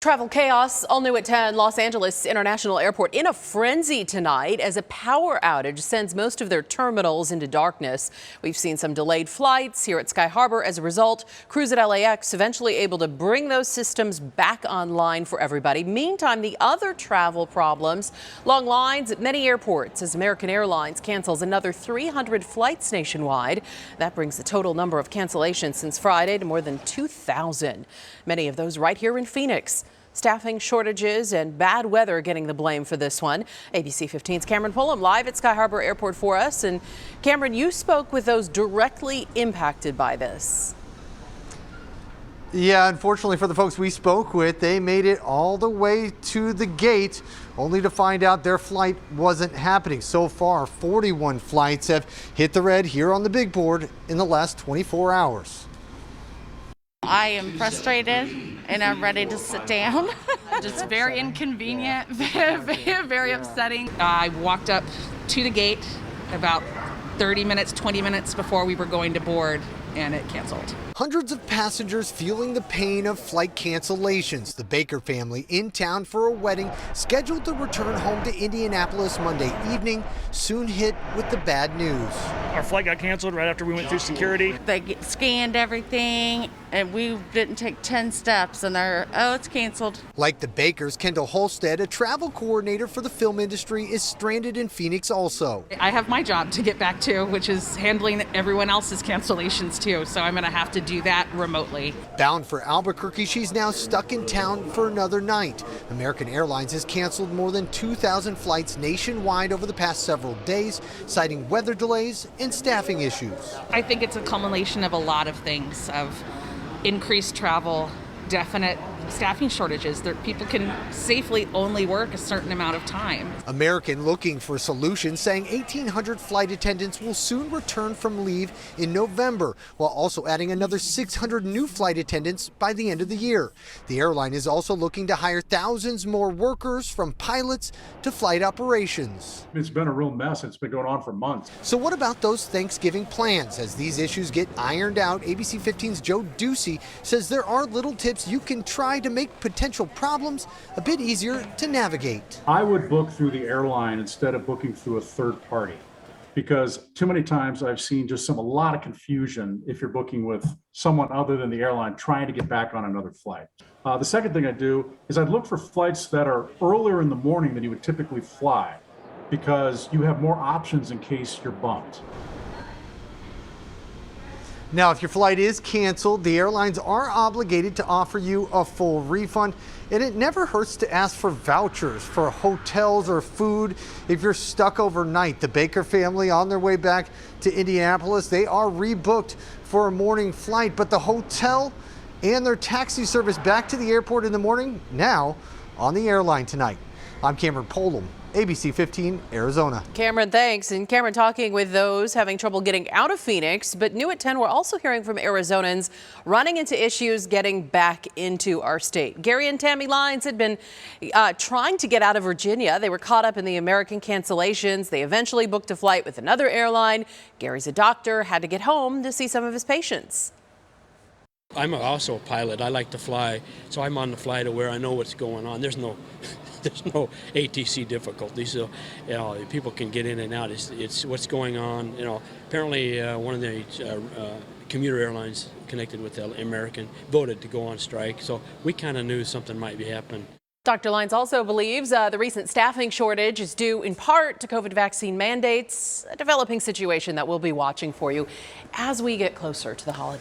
Travel chaos, all new at 10. Los Angeles International Airport in a frenzy tonight as a power outage sends most of their terminals into darkness. We've seen some delayed flights here at Sky Harbor. As a result, crews at LAX eventually able to bring those systems back online for everybody. Meantime, the other travel problems, long lines at many airports as American Airlines cancels another 300 flights nationwide. That brings the total number of cancellations since Friday to more than 2,000. Many of those right here in Phoenix. Staffing shortages and bad weather getting the blame for this one. ABC 15's Cameron Pullum live at Sky Harbor Airport for us. And Cameron, you spoke with those directly impacted by this. Yeah, unfortunately for the folks we spoke with, they made it all the way to the gate only to find out their flight wasn't happening. So far, 41 flights have hit the red here on the big board in the last 24 hours. I am frustrated and I'm ready to sit down. Just very inconvenient, very upsetting. I walked up to the gate about 30 minutes, 20 minutes before we were going to board, and it canceled. Hundreds of passengers feeling the pain of flight cancellations. The Baker family in town for a wedding, scheduled to return home to Indianapolis Monday evening, soon hit with the bad news. Our flight got canceled right after we went through security. They scanned everything and we didn't take 10 steps and it's canceled. Like the Bakers, Kendall Holstead, a travel coordinator for the film industry, is stranded in Phoenix also. I have my job to get back to, which is handling everyone else's cancellations too, so I'm going to have to do that remotely. Bound for Albuquerque, she's now stuck in town for another night. American Airlines has canceled more than 2,000 flights nationwide over the past several days, citing weather delays and staffing issues. I think it's a culmination of a lot of things, of increased travel, definite staffing shortages. People can safely only work a certain amount of time. American looking for solutions, saying 1,800 flight attendants will soon return from leave in November, while also adding another 600 new flight attendants by the end of the year. The airline is also looking to hire thousands more workers, from pilots to flight operations. It's been a real mess. It's been going on for months. So what about those Thanksgiving plans? As these issues get ironed out, ABC 15's Joe Ducey says there are little tips you can try to make potential problems a bit easier to navigate. I would book through the airline instead of booking through a third party, because too many times I've seen just a lot of confusion if you're booking with someone other than the airline trying to get back on another flight. The second thing I do is I'd look for flights that are earlier in the morning than you would typically fly, because you have more options in case you're bumped. Now, if your flight is canceled, the airlines are obligated to offer you a full refund, and it never hurts to ask for vouchers for hotels or food if you're stuck overnight. The Baker family on their way back to Indianapolis, they are rebooked for a morning flight, but the hotel and their taxi service back to the airport in the morning now on the airline tonight. I'm Cameron Pullum, ABC 15, Arizona. Cameron, thanks. And Cameron talking with those having trouble getting out of Phoenix. But new at 10, we're also hearing from Arizonans running into issues getting back into our state. Gary and Tammy Lyons had been trying to get out of Virginia. They were caught up in the American cancellations. They eventually booked a flight with another airline. Gary's a doctor, had to get home to see some of his patients. I'm also a pilot. I like to fly, so I'm on the flight to where I know what's going on. There's no ATC difficulties, so people can get in and out. It's what's going on. Apparently one of the commuter airlines connected with the American voted to go on strike, so we kind of knew something might be happening. Dr. Lyons also believes the recent staffing shortage is due in part to COVID vaccine mandates, a developing situation that we'll be watching for you as we get closer to the holidays.